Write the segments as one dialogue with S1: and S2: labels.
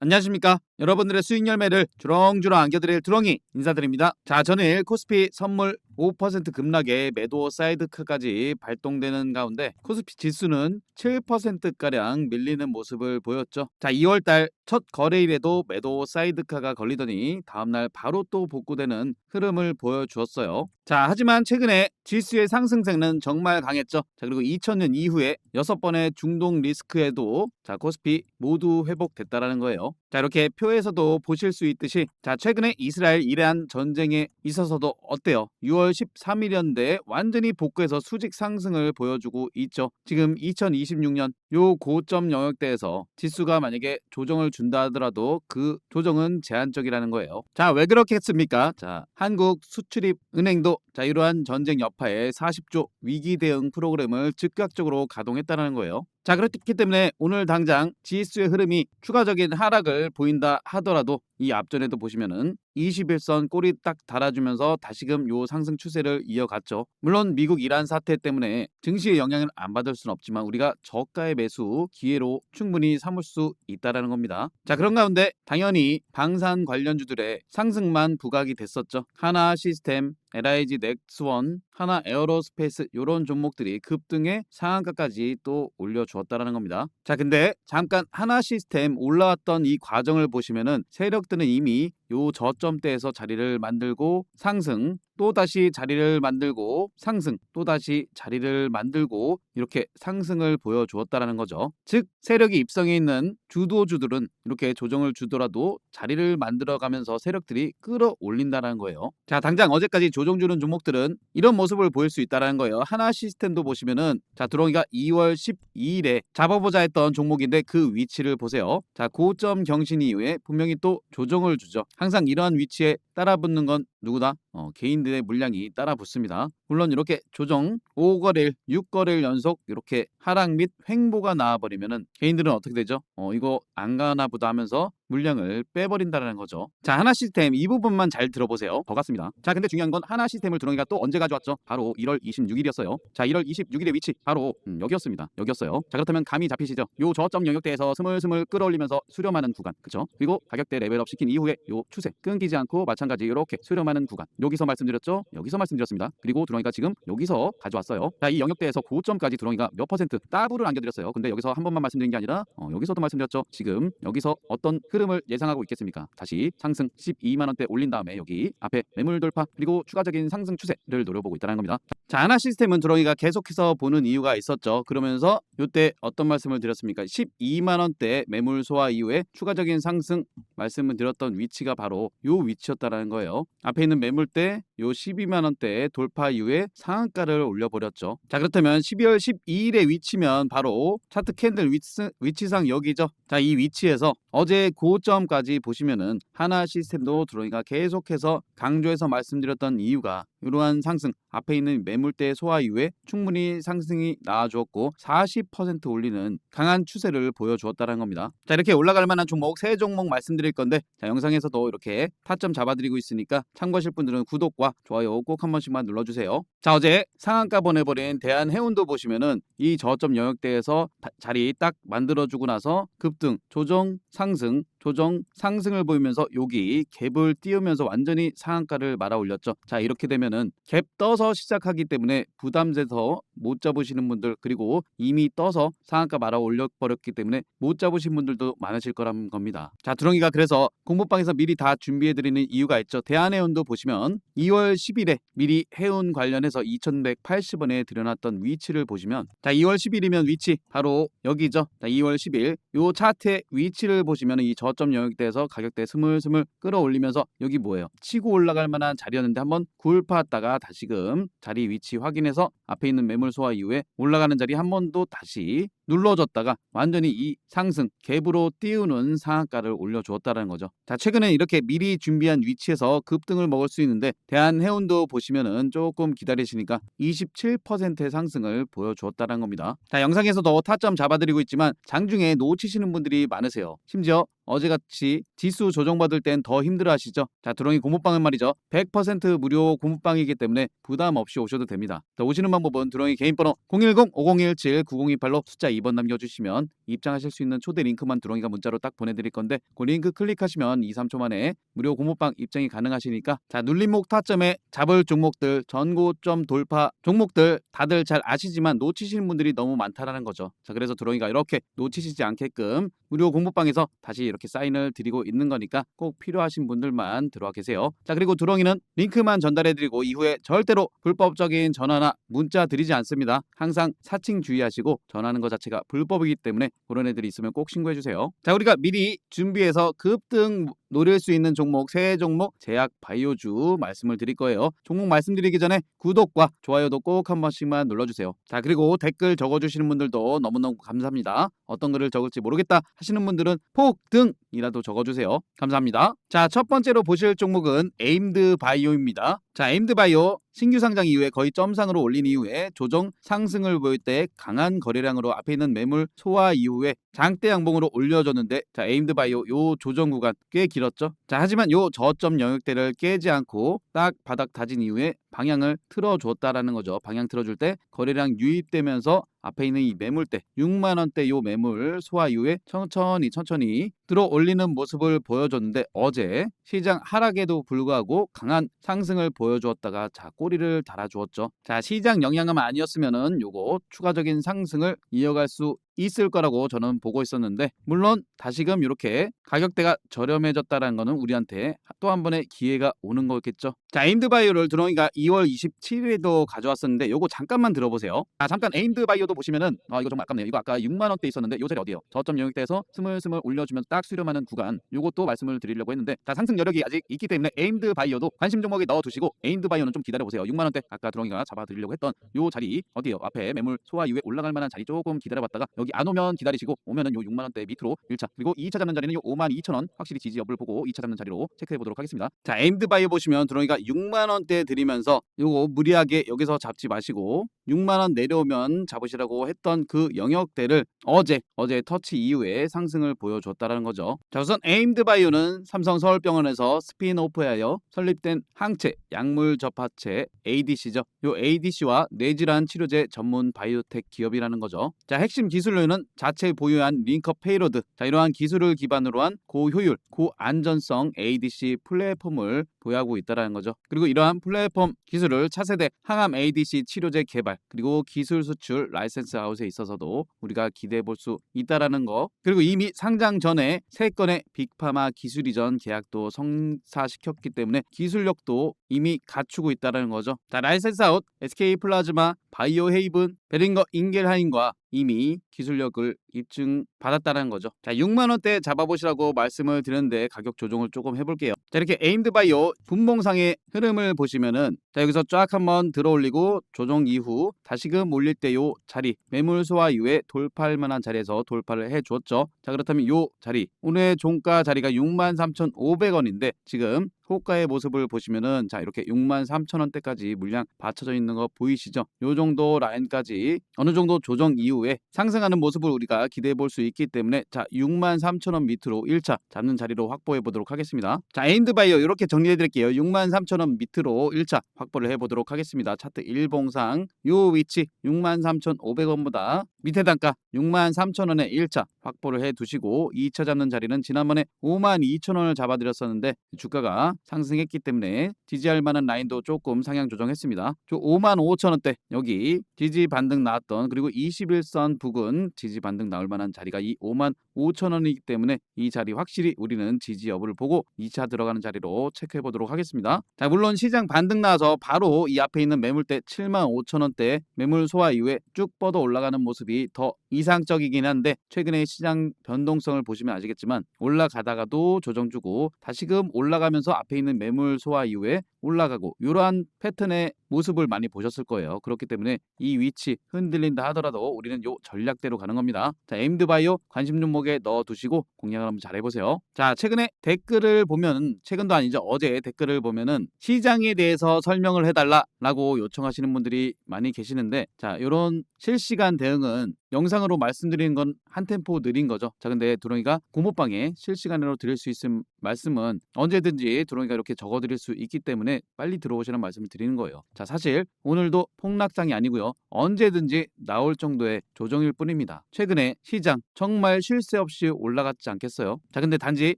S1: 안녕하십니까. 여러분들의 수익 열매를 주렁주렁 안겨드릴 두렁이 인사드립니다. 자, 전일 코스피 선물 5% 급락에 매도 사이드카까지 발동되는 가운데 코스피 지수는 7%가량 밀리는 모습을 보였죠. 자, 2월달 첫 거래일에도 매도 사이드카가 걸리더니 다음날 바로 또 복구되는 흐름을 보여주었어요. 자, 하지만 최근에 지수의 상승세는 정말 강했죠. 자, 그리고 2000년 이후에 6번의 중동 리스크에도 자, 코스피 모두 회복됐다라는 거예요. 자, 이렇게 표에서도 보실 수 있듯이 자, 최근에 이스라엘 이란 전쟁에 있어서도 어때요? 6월 13일이었는데 완전히 복구해서 수직 상승을 보여주고 있죠. 지금 2026년 요 고점 영역대에서 지수가 만약에 조정을 준다 하더라도 그 조정은 제한적이라는 거예요. 자, 왜 그렇게 했습니까? 자, 한국수출입은행도 자, 이러한 전쟁 여파에 40조 위기 대응 프로그램을 즉각적으로 가동했다는 거예요. 자, 그렇기 때문에 오늘 당장 지수의 흐름이 추가적인 하락을 보인다 하더라도 이 앞전에도 보시면은 21선 꼬리 딱 달아주면서 다시금 요 상승 추세를 이어갔죠. 물론 미국 이란 사태 때문에 증시에 영향을 안 받을 수는 없지만 우리가 저가의 매수 기회로 충분히 삼을 수 있다라는 겁니다. 자, 그런 가운데 당연히 방산 관련주들의 상승만 부각이 됐었죠. 하나 시스템, LIG 넥스원, 하나 에어로스페이스 이런 종목들이 급등의 상한가까지 또 올려주었다라는 겁니다. 자, 근데 잠깐 하나 시스템 올라왔던 이 과정을 보시면은 세력들은 이미 요 저점대에서 자리를 만들고 상승, 또다시 자리를 만들고 상승, 또다시 자리를 만들고 이렇게 상승을 보여주었다라는 거죠. 즉 세력이 입성해 있는 주도주들은 이렇게 조정을 주더라도 자리를 만들어가면서 세력들이 끌어올린다는 거예요. 자, 당장 어제까지 조정 주는 종목들은 이런 모습을 보일 수 있다는 거예요. 하나 시스템도 보시면은 자, 두렁이가 2월 12일에 잡아보자 했던 종목인데 그 위치를 보세요. 자, 고점 경신 이후에 분명히 또 조정을 주죠. 항상 이러한 위치에 따라붙는 건 누구다? 개인들의 물량이 따라붙습니다. 물론 이렇게 조정 5거래일, 6거래일 연속 이렇게 하락 및 횡보가 나와버리면은 개인들은 어떻게 되죠? 이거 안 가나 보다 하면서 물량을 빼버린다는 거죠. 자, 하나 시스템 이 부분만 잘 들어보세요. 더 같습니다. 자, 근데 중요한 건 하나 시스템을 두렁이가 또 언제 가져왔죠? 바로 1월 26일이었어요. 자, 1월 26일의 위치 바로 여기였습니다. 여기였어요. 자, 그렇다면 감이 잡히시죠? 요 저점 영역대에서 스물스물 끌어올리면서 수렴하는 구간, 그쵸? 그리고 가격대 레벨업 시킨 이후에 요 추세 끊기지 않고 마찬가지 이렇게 수렴하는 구간, 여기서 말씀드렸죠? 여기서 말씀드렸습니다. 그리고 두렁이가 지금 여기서 가져왔어요. 자, 이 영역대에서 고점까지 두렁이가 몇 퍼센트 따블을 안겨드렸어요. 근데 여기서 한 번만 말씀드린 게 아니라 여기서도 말씀드렸죠. 지금 여기서 어떤 흐름을 예상하고 있겠습니까? 다시 상승 12만원대 올린 다음에 여기 앞에 매물 돌파 그리고 추가적인 상승 추세를 노려보고 있다는 겁니다. 자, 하나 시스템은 두렁이가 계속해서 보는 이유가 있었죠. 그러면서 이때 어떤 말씀을 드렸습니까? 12만원대 매물 소화 이후에 추가적인 상승 말씀을 드렸던 위치가 바로 요 위치였다는 거예요. 앞에 있는 매물대 요 12만원대 돌파 이후에 상한가를 올려버렸죠. 자, 그렇다면 12월 12일의 위치면 바로 차트 캔들 위치상 여기죠. 자, 이 위치에서 어제 고점까지 보시면은 하나 시스템도 두렁이가 계속해서 강조해서 말씀드렸던 이유가 이러한 상승 앞에 있는 매물대 소화 이후에 충분히 상승이 나와주었고 40% 올리는 강한 추세를 보여주었다는 겁니다. 자, 이렇게 올라갈 만한 종목 세 종목 말씀드릴 건데 자, 영상에서도 이렇게 타점 잡아드리고 있으니까 참고하실 분들은 구독과 좋아요 꼭 한 번씩만 눌러주세요. 자, 어제 상한가 보내버린 대한해운도 보시면은 이 저점 영역대에서 자리 딱 만들어주고 나서 급등 조정 상승 조정 상승을 보이면서 여기 갭을 띄우면서 완전히 상한가를 말아 올렸죠. 자, 이렇게 되면은 갭 떠서 시작하기 때문에 부담돼서 못 잡으시는 분들 그리고 이미 떠서 상한가 말아 올려 버렸기 때문에 못 잡으신 분들도 많으실 거란 겁니다. 자, 두렁이가 그래서 공부방에서 미리 다 준비해 드리는 이유가 있죠. 대한해운도 보시면 2월 10일에 미리 해운 관련해서 2180원에 들여놨던 위치를 보시면 자, 2월 10일이면 위치 바로 여기죠. 자, 2월 10일 요 차트의 위치를 보시면 이 저점 영역대에서 가격대 스물스물 끌어올리면서 여기 뭐예요? 치고 올라갈 만한 자리였는데 한번 굴파했다가 다시금 자리 위치 확인해서 앞에 있는 매물 소화 이후에 올라가는 자리 한 번 더 다시 눌러줬다가 완전히 이 상승 갭으로 띄우는 상한가를 올려주었다는 거죠. 자, 최근에 이렇게 미리 준비한 위치에서 급등을 먹을 수 있는데 대한해운도 보시면은 조금 기다리시니까 27%의 상승을 보여주었다는 겁니다. 자, 영상에서도 타점 잡아드리고 있지만 장중에 놓치시는 분들이 많으세요. 심지어 어제같이 지수 조정받을 땐 더 힘들어하시죠? 자, 드롱이 고무방은 말이죠. 100% 무료 고무방이기 때문에 부담 없이 오셔도 됩니다. 자, 오시는 방법은 드롱이 개인번호 010-5017-9028로 숫자 2번 남겨주시면 입장하실 수 있는 초대 링크만 드롱이가 문자로 딱 보내드릴 건데 그 링크 클릭하시면 2-3초 만에 무료 고무방 입장이 가능하시니까 자, 눌림목 타점에 잡을 종목들, 전고점 돌파 종목들 다들 잘 아시지만 놓치시는 분들이 너무 많다라는 거죠. 자, 그래서 드롱이가 이렇게 놓치시지 않게끔 무료 공부방에서 다시 이렇게 사인을 드리고 있는 거니까 꼭 필요하신 분들만 들어와 계세요. 자, 그리고 드롱이는 링크만 전달해드리고 이후에 절대로 불법적인 전화나 문자 드리지 않습니다. 항상 사칭 주의하시고 전화하는 것 자체가 불법이기 때문에 그런 애들이 있으면 꼭 신고해주세요. 자, 우리가 미리 준비해서 급등 노릴 수 있는 종목 3종목 제약 바이오주 말씀을 드릴 거예요. 종목 말씀드리기 전에 구독과 좋아요도 꼭 한 번씩만 눌러주세요. 자, 그리고 댓글 적어주시는 분들도 너무너무 감사합니다. 어떤 글을 적을지 모르겠다 하시는 분들은 폭등이라도 적어주세요. 감사합니다. 자, 첫 번째로 보실 종목은 에임드 바이오입니다. 자, 에임드 바이오 신규 상장 이후에 거의 점상으로 올린 이후에 조정 상승을 보일 때 강한 거래량으로 앞에 있는 매물 소화 이후에 장대 양봉으로 올려줬는데 자, 에임드 바이오 요 조정 구간 꽤 길었죠. 자, 하지만 요 저점 영역대를 깨지 않고 딱 바닥 다진 이후에 방향을 틀어줬다라는 거죠. 방향 틀어줄 때 거래량 유입되면서 앞에 있는 이 매물대 6만 원대 요 매물 소화 이후에 천천히 들어 올리는 모습을 보여줬는데 어제 시장 하락에도 불구하고 강한 상승을 보여주었다가 자, 꼬리를 달아주었죠. 자, 시장 영향은 아니었으면은 요거 추가적인 상승을 이어갈 수 있을 거라고 저는 보고 있었는데 물론 다시금 이렇게 가격대가 저렴해졌다는 거는 우리한테 또 한 번의 기회가 오는 거겠죠. 자, 에임드 바이오를 드롱이가 2월 27일에도 가져왔었는데 요거 잠깐만 들어보세요. 아, 잠깐 에임드 바이오도 보시면은 이거 정말 아깝네요. 이거 아까 6만 원대 있었는데 요 자리 어디예요? 저점 영역대에서 스물스물 올려주면서 딱 수렴하는 구간 요것도 말씀을 드리려고 했는데 자, 상승 여력이 아직 있기 때문에 에임드 바이오도 관심 종목에 넣어두시고 에임드 바이오는 좀 기다려보세요. 6만 원대 아까 드롱이가 잡아드리려고 했던 요 자리 어디예요? 앞에 매물 소화 이후에 올라갈 만한 자리 조금 기다려봤다가 여기 안 오면 기다리시고 오면은 요 6만 원대 밑으로 1차 그리고 2차 잡는 자리는 요 52,000원 확실히 지지 여부를 보고 2차 잡는 자리로 체크해 보도록 하겠습니다. 자, 에임드 바이오 보시면 드롱이가 6만 원대 드리면서 요거 무리하게 여기서 잡지 마시고 6만 원 내려오면 잡으시라고 했던 그 영역대를 어제 터치 이후에 상승을 보여줬다라는 거죠. 자, 우선 에임드 바이오는 삼성 서울병원에서 스핀오프하여 설립된 항체 약물 접합체 ADC죠. 요 ADC와 뇌질환 치료제 전문 바이오텍 기업이라는 거죠. 자, 핵심 기술로는 자체 보유한 링커 페이로드 자, 이러한 기술을 기반으로 한 고효율 고안전성 ADC 플랫폼을 보유하고 있다는 거죠. 그리고 이러한 플랫폼 기술을 차세대 항암 ADC 치료제 개발 그리고 기술 수출 라이센스 아웃에 있어서도 우리가 기대해 볼 수 있다라는 거. 그리고 이미 상장 전에 3건의 빅파마 기술 이전 계약도 성사시켰기 때문에 기술력도 이미 갖추고 있다는 거죠. 자, 라이센스 아웃 SK 플라즈마 바이오 헤이븐 베링거 인겔하임과 이미 기술력을 입증받았다는 거죠. 자, 6만 원대 잡아보시라고 말씀을 드렸는데 가격 조정을 조금 해볼게요. 자, 이렇게 에임드 바이오 분봉상의 흐름을 보시면은 자, 여기서 쫙 한번 들어올리고 조정 이후 다시금 올릴 때 요 자리 매물 소화 이후에 돌파할 만한 자리에서 돌파를 해줬죠. 자, 그렇다면 요 자리 오늘 종가 자리가 63,500원인데 지금 호가의 모습을 보시면은 자, 이렇게 63,000원대까지 물량 받쳐져 있는 거 보이시죠? 요 정도 라인까지 어느 정도 조정 이후에 상승하는 모습을 우리가 기대해 볼 수 있기 때문에 자, 63,000원 밑으로 1차 잡는 자리로 확보해 보도록 하겠습니다. 자, 에임드 바이오 이렇게 정리해 드릴게요. 63,000원 밑으로 1차 확보를 해 보도록 하겠습니다. 차트 일봉상 요 위치 63,500원보다 밑에 단가 63,000원에 1차 확보를 해 두시고 2차 잡는 자리는 지난번에 52,000원을 잡아 드렸었는데 주가가 상승했기 때문에 지지할 만한 라인도 조금 상향 조정했습니다. 55,000원대 여기 지지 반등 나왔던 그리고 21선 부근 지지 반등 나올 만한 자리가 이 55,000원이기 때문에 이 자리 확실히 우리는 지지 여부를 보고 2차 들어가는 자리로 체크해 보도록 하겠습니다. 자, 물론 시장 반등 나와서 바로 이 앞에 있는 매물대 75,000원대 매물 소화 이후에 쭉 뻗어 올라가는 모습이 더 이상적이긴 한데 최근에 시장 변동성을 보시면 아시겠지만 올라가다가도 조정 주고 다시금 올라가면서 앞에 있는 매물 소화 이후에 올라가고 이러한 패턴의 모습을 많이 보셨을 거예요. 그렇기 때문에 이 위치 흔들린다 하더라도 우리는 요 전략대로 가는 겁니다. 자, 에임드 바이오 관심 종목에 넣어 두시고 공략을 한번 잘 해보세요. 자, 최근에 댓글을 보면, 최근도 아니죠, 어제 댓글을 보면은 시장에 대해서 설명을 해달라라고 요청하시는 분들이 많이 계시는데, 자, 요런 실시간 대응은 영상으로 말씀드리는 건 한 템포 느린 거죠. 자, 근데 두렁이가 고모방에 실시간으로 드릴 수 있는 말씀은 언제든지 두렁이가 이렇게 적어 드릴 수 있기 때문에 빨리 들어오시라는 말씀을 드리는 거예요. 자, 사실 오늘도 폭락장이 아니고요, 언제든지 나올 정도의 조정일 뿐입니다. 최근에 시장 정말 쉴 새 없이 올라갔지 않겠어요? 자, 근데 단지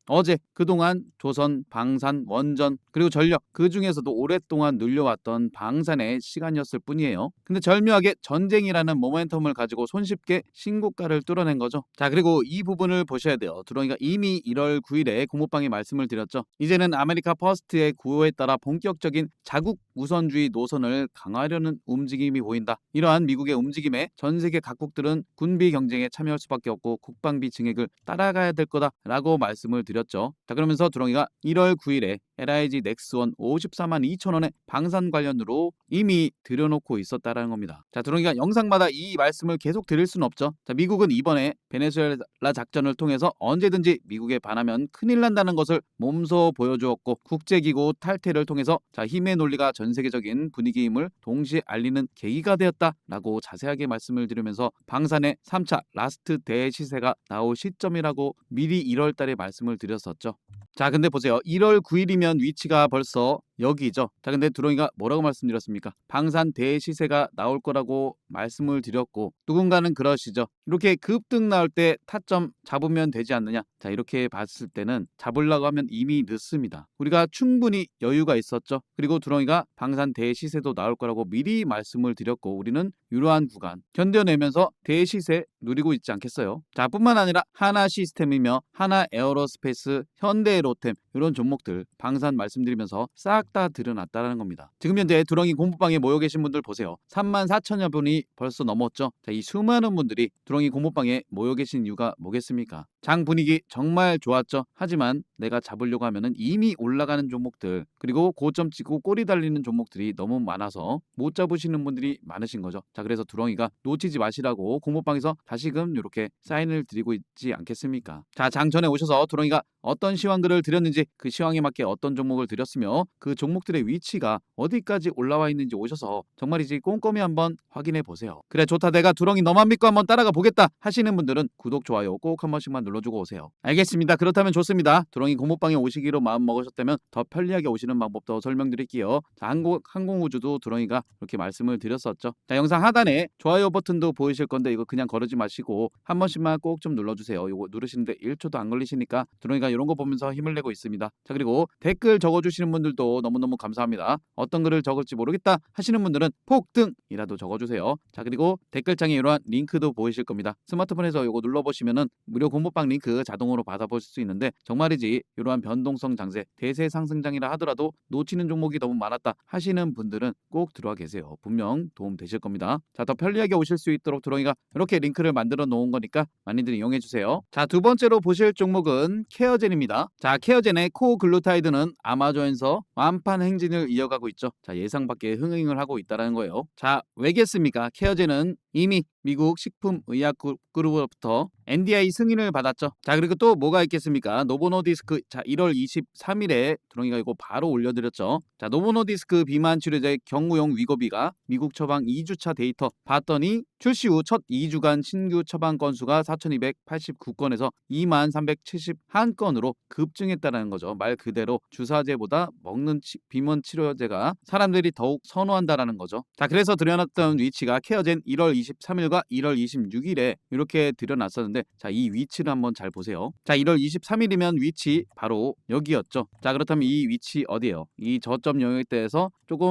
S1: 어제 그동안 조선, 방산, 원전, 그리고 전력, 그 중에서도 오랫동안 눌려왔던 방산의 시간이었을 뿐이에요. 근데 절묘하게 전쟁이라는 모멘텀을 가지고 손쉽게 신고가를 뚫어낸 거죠. 자, 그리고 이 부분을 보셔야 돼요. 두렁이가 이미 1월 9일에 고모방에 말씀을 드렸죠. 이제는 아메리카 퍼스트의 구호에 따라 본격적인 자국 우선주의 노선을 강화하려는 움직임이 보인다. 이러한 미국의 움직임에 전 세계 각국들은 군비 경쟁에 참여할 수밖에 없고 국방비 증액을 따라가야 될 거다라고 말씀을 드렸죠. 자, 그러면서 두렁이가 1월 9일에 LIG 넥스원 54만 2천 원의 방산 관련으로 이미 들여놓고 있었다라는 겁니다. 자, 두렁이가 영상마다 이 말씀을 계속 드릴 수는 없죠. 자, 미국은 이번에 베네수엘라 작전을 통해서 언제든지 미국에 반하면 큰일 난다는 것을 몸소 보여주었고, 국제기구 탈퇴를 통해서 자, 힘의 논리가 전 세계적인 분위기임을 동시에 알리는 계기가 되었다라고 자세하게 말씀을 드리면서 방산의 3차 라스트 대시세가 나올 시점이라고 미리 1월 달에 말씀을 드렸었죠. 자, 근데 보세요. 1월 9일이면 위치가 벌써 여기죠. 자, 근데 두렁이가 뭐라고 말씀드렸습니까? 방산 대시세가 나올 거라고 말씀을 드렸고, 누군가는 그러시죠. 이렇게 급등 나올 때 타점 잡으면 되지 않느냐? 자, 이렇게 봤을 때는 잡으려고 하면 이미 늦습니다. 우리가 충분히 여유가 있었죠. 그리고 두렁이가 방산 대시세도 나올 거라고 미리 말씀을 드렸고, 우리는 이러한 구간 견뎌내면서 대시세 누리고 있지 않겠어요? 자, 뿐만 아니라 하나 시스템이며 하나 에어로스페이스, 현대 로템, 이런 종목들 방산 말씀드리면서 싹 다 들여놨다는 겁니다. 지금 현재 두렁이 공부방에 모여 계신 분들 보세요. 34,000여 분이 벌써 넘었죠. 자, 이 수많은 분들이 두렁이 공부방에 모여 계신 이유가 뭐겠습니까? 장 분위기 정말 좋았죠. 하지만 내가 잡으려고 하면은 이미 올라가는 종목들, 그리고 고점 찍고 꼬리 달리는 종목들이 너무 많아서 못 잡으시는 분들이 많으신 거죠. 자, 그래서 두렁이가 놓치지 마시라고 공모방에서 다시금 이렇게 사인을 드리고 있지 않겠습니까? 자, 장 전에 오셔서 두렁이가 어떤 시황들을 드렸는지, 그 시황에 맞게 어떤 종목을 드렸으며 그 종목들의 위치가 어디까지 올라와 있는지 오셔서 정말이지 꼼꼼히 한번 확인해 보세요. 그래, 좋다, 내가 두렁이 너만 믿고 한번 따라가 보겠다 하시는 분들은 구독, 좋아요 꼭 한 번씩만 눌러주고 오세요. 알겠습니다. 그렇다면 좋습니다. 두렁이 공모방에 오시기로 마음 먹으셨다면 더 편리하게 오시는 방법도 설명드릴게요. 자, 항공우주도 두렁이가 이렇게 말씀을 드렸었죠. 자, 영상 하단에 좋아요 버튼도 보이실 건데 이거 그냥 거르지 마시고 한 번씩만 꼭 좀 눌러주세요. 이거 누르시는데 1초도 안 걸리시니까 두렁이가 이런 거 보면서 힘을 내고 있습니다. 자, 그리고 댓글 적어주시는 분들도 너무너무 감사합니다. 어떤 글을 적을지 모르겠다 하시는 분들은 폭등이라도 적어주세요. 자, 그리고 댓글창에 이러한 링크도 보이실 겁니다. 스마트폰에서 이거 눌러보시면은 무료 공모방 링크 자동으로 받아보실 수 있는데, 정말이지 이러한 변동성 장세, 대세 상승장이라 하더라도 놓치는 종목이 너무 많았다 하시는 분들은 꼭 들어와 계세요. 분명 도움 되실 겁니다. 자, 더 편리하게 오실 수 있도록 두렁이가 이렇게 링크를 만들어 놓은 거니까 많이들 이용해 주세요. 자, 두 번째로 보실 종목은 케어젠입니다. 자, 케어젠의 코글루타이드는 아마존에서 완판 행진을 이어가고 있죠. 자, 예상 밖의 흥행을 하고 있다는 거예요. 자, 왜겠습니까? 케어젠은 이미 미국 식품의약그룹으로부터 NDA 승인을 받았죠. 자, 그리고 또 뭐가 있겠습니까? 노보노디스크, 자, 1월 23일에 두렁이가 이거 바로 올려드렸죠. 자, 노보노디스크 비만 치료제의 경구용 위고비가 미국 처방 2주차 데이터 봤더니 출시 후 첫 2주간 신규 처방 건수가 4,289건에서 23,371건으로 급증했다는 거죠. 말 그대로 주사제보다 먹는 비만 치료제가 사람들이 더욱 선호한다라는 거죠. 자, 그래서 들여놨던 위치가 케어젠 1월 23일과 1월 26일에 이렇게 들여놨었는데, 자, 이 위치를 한번 잘 보세요. 자, 1월 23일이면 위치 바로 여기였죠. 자, 그렇다면 이 위치 어디예요? 이 저점 영역대에서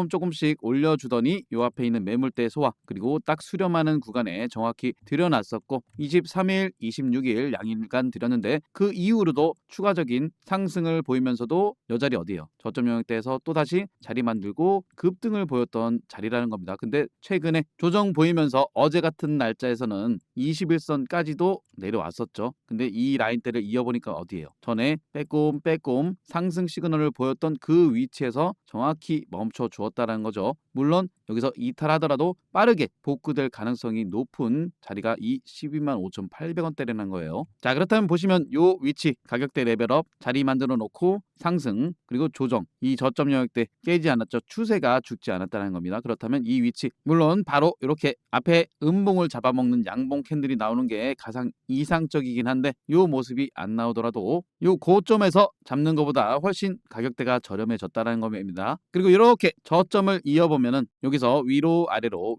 S1: 조금씩 올려주더니 요 앞에 있는 매물대 소화, 그리고 딱 수렴하는 구간에 정확히 들여놨었고, 23일, 26일 양일간 들였는데 그 이후로도 추가적인 상승을 보이면서도 요 자리 어디예요? 저점 영역대에서 또다시 자리 만들고 급등을 보였던 자리라는 겁니다. 근데 최근에 조정 보이면서 어제 같은 날짜에서는 21선까지도 내려왔었죠. 근데 이 라인대를 이어보니까 어디예요? 전에 빼꼼 상승 시그널을 보였던 그 위치에서 정확히 멈춰 주었다는 거죠. 물론 여기서 이탈하더라도 빠르게 복구될 가능성이 높은 자리가 이 125,800원대라는 거예요. 자, 그렇다면 보시면 요 위치 가격대 레벨업 자리 만들어 놓고 상승 그리고 조정, 이 저점 영역대 깨지 않았죠. 추세가 죽지 않았다는 겁니다. 그렇다면 이 위치, 물론 바로 이렇게 앞에 음봉을 잡아먹는 양봉 캔들이 나오는 게 가장 이상적이긴 한데 요 모습이 안 나오더라도 요 고점에서 잡는 것보다 훨씬 가격대가 저렴해졌다는 겁니다. 그리고 이렇게 저점을 이어보면은 여기서 위로 아래로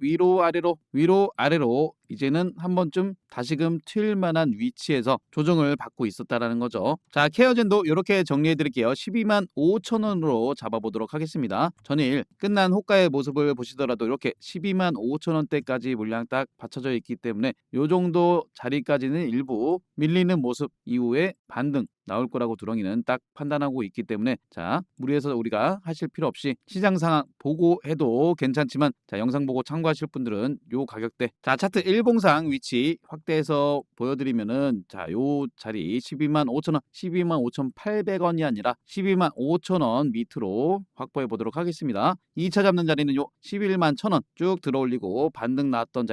S1: 이제는 한 번쯤 다시금 튈 만한 위치에서 조정을 받고 있었다라는 거죠. 자, 케어젠도 이렇게 정리해 드릴게요. 125,000원으로 잡아보도록 하겠습니다. 전일 끝난 호가의 모습을 보시더라도 이렇게 125,000원대까지 물량 딱 받쳐져 있기 때문에 요 정도 자리까지는 일부 밀리는 모습 이후에 반등 나올 거라고 두렁이는 딱 판단하고 있기 때문에 자, 무리해서 우리가 하실 필요 없이 시장 상황 보고 해도 괜찮지만 자, 영상 보고 참고하실 분들은 요 가격대, 자, 차트 일봉상 위치 확대해서 보여드리면은 자, 요 자리 125,000원, 125,800원이 아니라 125,000원 밑으로 확보해 보도록 하겠습니다. 2차 잡는 자리는 요 111,000원 쭉 들어올리고 반등 나왔던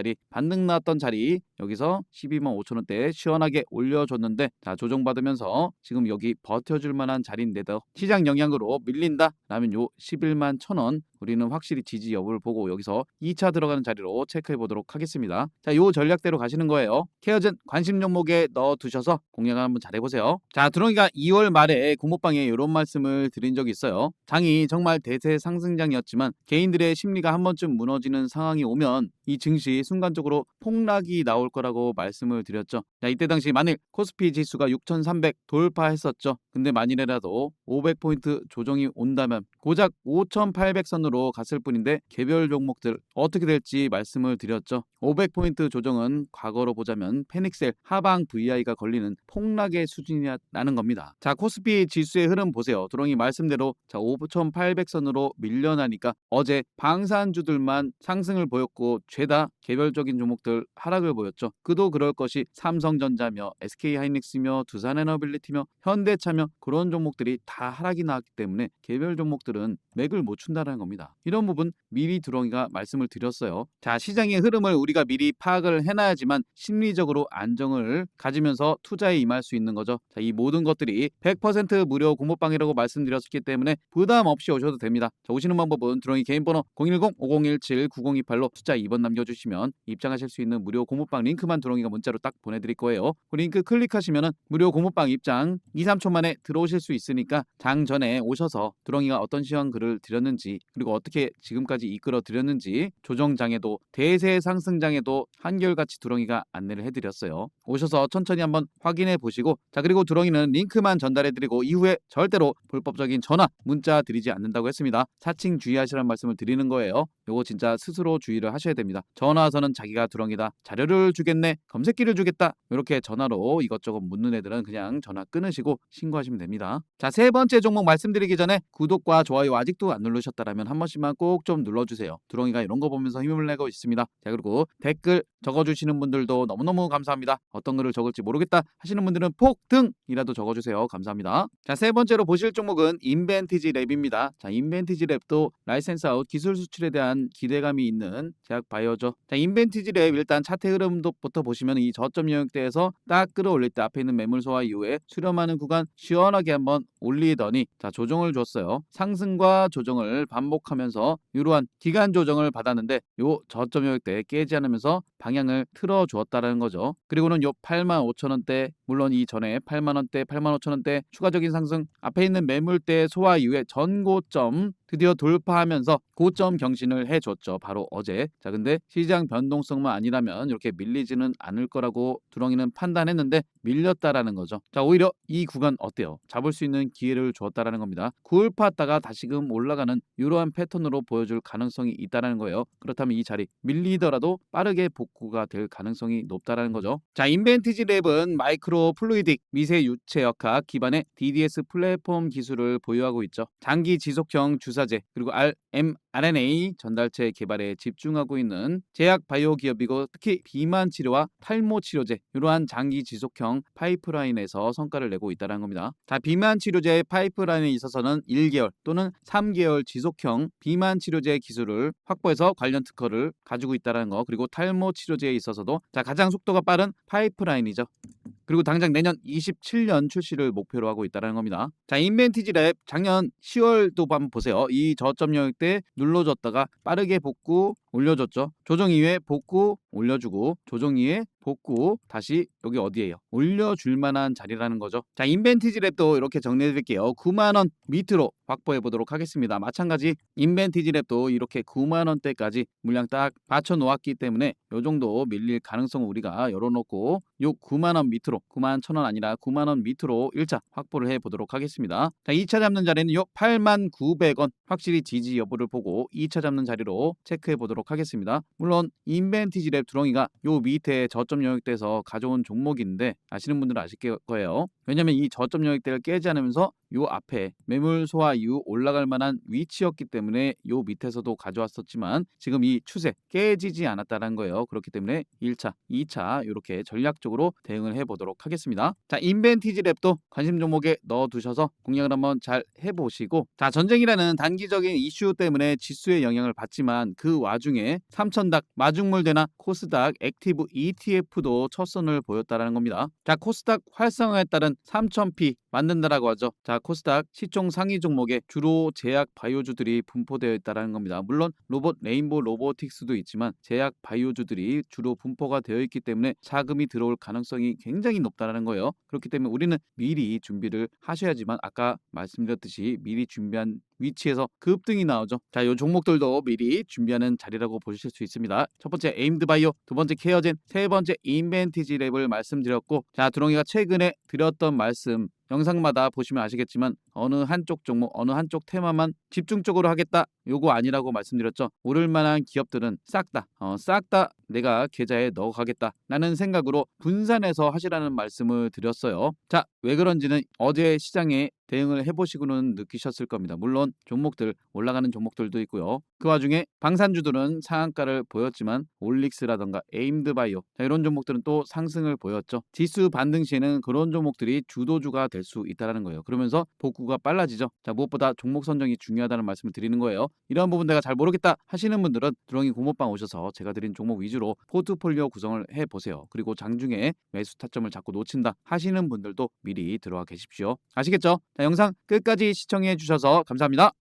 S1: 자리 여기서 125,000원대 시원하게 올려줬는데 자, 조정받으면서 지금 여기 버텨줄 만한 자리인데도 시장 영향으로 밀린다 라면 요 111,000원 우리는 확실히 지지 여부를 보고 여기서 2차 들어가는 자리로 체크해 보도록 하겠습니다. 자, 요 전략대로 가시는 거예요. 케어젠 관심 종목에 넣어 두셔서 공략을 한번 잘 해보세요. 자, 두렁이가 2월 말에 고모방에 이런 말씀을 드린 적이 있어요. 장이 정말 대세 상승장이었지만 개인들의 심리가 한 번쯤 무너지는 상황이 오면 이 증시 순간적으로 폭락이 나올 거라고 말씀을 드렸죠. 자, 이때 당시 만일 코스피 지수가 6,300 돌파했었죠. 근데 만일이라도 500포인트 조정이 온다면 고작 5,800선으로 갔을 뿐인데 개별 종목들 어떻게 될지 말씀을 드렸죠. 500포인트 조정은 과거로 보자면 패닉셀 하방 VI가 걸리는 폭락의 수준이라는 겁니다. 자, 코스피 지수의 흐름 보세요. 두렁이 말씀대로 자, 5,800선으로 밀려나니까 어제 방산주들만 상승을 보였고 죄다 개별적인 종목들 하락을 보였죠. 그도 그럴 것이 삼성전자며 SK하이닉스며 두산에너빌리티며 현대차며 그런 종목들이 다 하락이 나왔기 때문에 개별 종목들은 맥을 못 춘다는 겁니다. 이런 부분 미리 두렁이가 말씀을 드렸어요. 자, 시장의 흐름을 우리가 미리 파악을 해놔야지만 심리적으로 안정을 가지면서 투자에 임할 수 있는 거죠. 자, 이 모든 것들이 100% 무료 공모방이라고 말씀드렸기 때문에 부담 없이 오셔도 됩니다. 자, 오시는 방법은 두렁이 개인 번호 010-5017-9028로 숫자 2번 남겨주시면 입장하실 수 있는 무료 공모방 링크만 두렁이가 문자로 딱 보내드릴 거예요. 그 링크 클릭하시면은 무료 공모방 입장 2, 3초 만에 들어오실 수 있으니까 장 전에 오셔서 두렁이가 어떤 시황 글을 드렸는지 그리고 어떻게 지금까지 이끌어 드렸는지 조정장에도 대세 상승장에도 한결같이 두렁이가 안내를 해드렸어요. 오셔서 천천히 한번 확인해 보시고 자, 그리고 두렁이는 링크만 전달해 드리고 이후에 절대로 불법적인 전화 문자 드리지 않는다고 했습니다. 사칭 주의하시라는 말씀을 드리는 거예요. 요거 진짜 스스로 주의를 하셔야 됩니다. 전화 와서는 자기가 두렁이다, 자료를 주겠네, 검색기를 주겠다 이렇게 전화로 이것저것 묻는 애들은 그냥 전화 끊으시고 신고하시면 됩니다. 자, 세 번째 종목 말씀드리기 전에 구독과 좋아요 아직도 안 누르셨다라면 한 번씩만 꼭 좀 눌러주세요. 두렁이가 이런 거 보면서 힘을 내고 있습니다. 자, 그리고 댓글 적어주시는 분들도 너무너무 감사합니다. 어떤 글을 적을지 모르겠다 하시는 분들은 폭등이라도 적어주세요. 감사합니다. 자, 세 번째로 보실 종목은 인벤티지 랩입니다. 자, 인벤티지 랩도 라이센스 아웃 기술 수출에 대한 기대감이 있는 제약 바이오죠. 자, 인벤티지 랩 일단 차트 흐름부터 보시면 이 저점 영역대에서 딱 끌어올릴 때 앞에 있는 매물 소화 이후에 수렴하는 구간 시원하게 한번 올리더니 자, 조정을 줬어요. 상승과 조정을 반복하면서 이러한 기간 조정을 받았는데 요 저점 영역대 깨지 않으면서 방향을 틀어 주었다는 거죠. 그리고는 요 85,000원대 물론 이전에 80,000원대 85,000원대 추가적인 상승 앞에 있는 매물대 소화 이후에 전고점 드디어 돌파하면서 고점 경신을 해줬죠. 바로 어제. 자, 근데 시장 변동성만 아니라면 이렇게 밀리지는 않을 거라고 두렁이는 판단했는데 밀렸다라는 거죠. 자, 오히려 이 구간 어때요? 잡을 수 있는 기회를 주었다라는 겁니다. 굴팠다가 다시금 올라가는 이러한 패턴으로 보여줄 가능성이 있다라는 거예요. 그렇다면 이 자리 밀리더라도 빠르게 복구가 될 가능성이 높다라는 거죠. 자, 인벤티지 랩은 마이크로 플루이딕 미세 유체 역학 기반의 DDS 플랫폼 기술을 보유하고 있죠. 장기 지속형 주사 의사제 그리고 mRNA 전달체 개발에 집중하고 있는 제약 바이오 기업이고 특히 비만 치료와 탈모 치료제 이러한 장기 지속형 파이프라인에서 성과를 내고 있다는 겁니다. 자, 비만 치료제의 파이프라인에 있어서는 1개월 또는 3개월 지속형 비만 치료제 기술을 확보해서 관련 특허를 가지고 있다는 거, 그리고 탈모 치료제에 있어서도 자, 가장 속도가 빠른 파이프라인이죠. 그리고 당장 내년 27년 출시를 목표로 하고 있다는 겁니다. 자, 인벤티지랩 작년 10월도 한번 보세요. 이 저점 영역 때 눌러줬다가 빠르게 복구 올려줬죠. 조정 이후에 복구 올려주고 조정 이후에 복구 다시 여기 어디예요? 올려줄 만한 자리라는 거죠. 자, 인벤티지랩도 이렇게 정리해 드릴게요. 9만 원 밑으로 확보해 보도록 하겠습니다. 마찬가지 인벤티지랩도 이렇게 9만 원대까지 물량 딱 받쳐 놓았기 때문에 요 정도 밀릴 가능성을 우리가 열어놓고 요 9만 원 밑으로 9만 1,000원 아니라 9만 원 밑으로 1차 확보를 해 보도록 하겠습니다. 자, 2차 잡는 자리는 요 8만 900원 확실히 지지 여부를 보고 2차 잡는 자리로 체크해 보도록 하겠습니다. 물론 인벤티지랩 두렁이가 요 밑에 저점 영역대에서 가져온 종목인데 아시는 분들은 아실 거예요. 왜냐면 이 저점 영역대를 깨지 않으면서 요 앞에 매물 소화 이후 올라갈 만한 위치였기 때문에 요 밑에서도 가져왔었지만 지금 이 추세 깨지지 않았다는 거예요. 그렇기 때문에 1차, 2차 이렇게 전략적으로 대응을 해보도록 하겠습니다. 자, 인벤티지랩도 관심 종목에 넣어두셔서 공략을 한번 잘 해보시고, 자, 전쟁이라는 단기적인 이슈 때문에 지수에 영향을 받지만 그 와중에 삼천닥, 마중물대나 코스닥, 액티브 ETF도 첫 선을 보였다는 겁니다. 자, 코스닥 활성화에 따른 3000P 만든다라고 하죠. 자, 코스닥 시총 상위 종목에 주로 제약 바이오주들이 분포되어 있다는 겁니다. 물론 로봇 레인보우 로보틱스도 있지만 제약 바이오주들이 주로 분포가 되어 있기 때문에 자금이 들어올 가능성이 굉장히 높다는 거예요. 그렇기 때문에 우리는 미리 준비를 하셔야지만 아까 말씀드렸듯이 미리 준비한 위치에서 급등이 나오죠. 자, 요 종목들도 미리 준비하는 자리라고 보실 수 있습니다. 첫 번째 에임드 바이오, 두 번째 케어젠, 세 번째 인벤티지랩을 말씀드렸고, 자, 두렁이가 최근에 드렸던 말씀 영상마다 보시면 아시겠지만 어느 한쪽 종목, 어느 한쪽 테마만 집중적으로 하겠다 요거 아니라고 말씀드렸죠. 오를 만한 기업들은 싹 다 내가 계좌에 넣어가겠다 라는 생각으로 분산해서 하시라는 말씀을 드렸어요. 자, 왜 그런지는 어제 시장에 대응을 해보시고는 느끼셨을 겁니다. 물론 종목들 올라가는 종목들도 있고요. 그 와중에 방산주들은 상한가를 보였지만 올릭스라던가 에임드바이오 이런 종목들은 또 상승을 보였죠. 지수 반등 시에는 그런 종목들이 주도주가 될 수 있다는 거예요. 그러면서 복구가 빨라지죠. 자, 무엇보다 종목 선정이 중요하다는 말씀을 드리는 거예요. 이런 부분 내가 잘 모르겠다 하시는 분들은 두렁이 고모방 오셔서 제가 드린 종목 위주로 포트폴리오 구성을 해보세요. 그리고 장중에 매수 타점을 자꾸 놓친다 하시는 분들도 미리 들어와 계십시오. 아시겠죠? 자, 영상 끝까지 시청해 주셔서 감사합니다.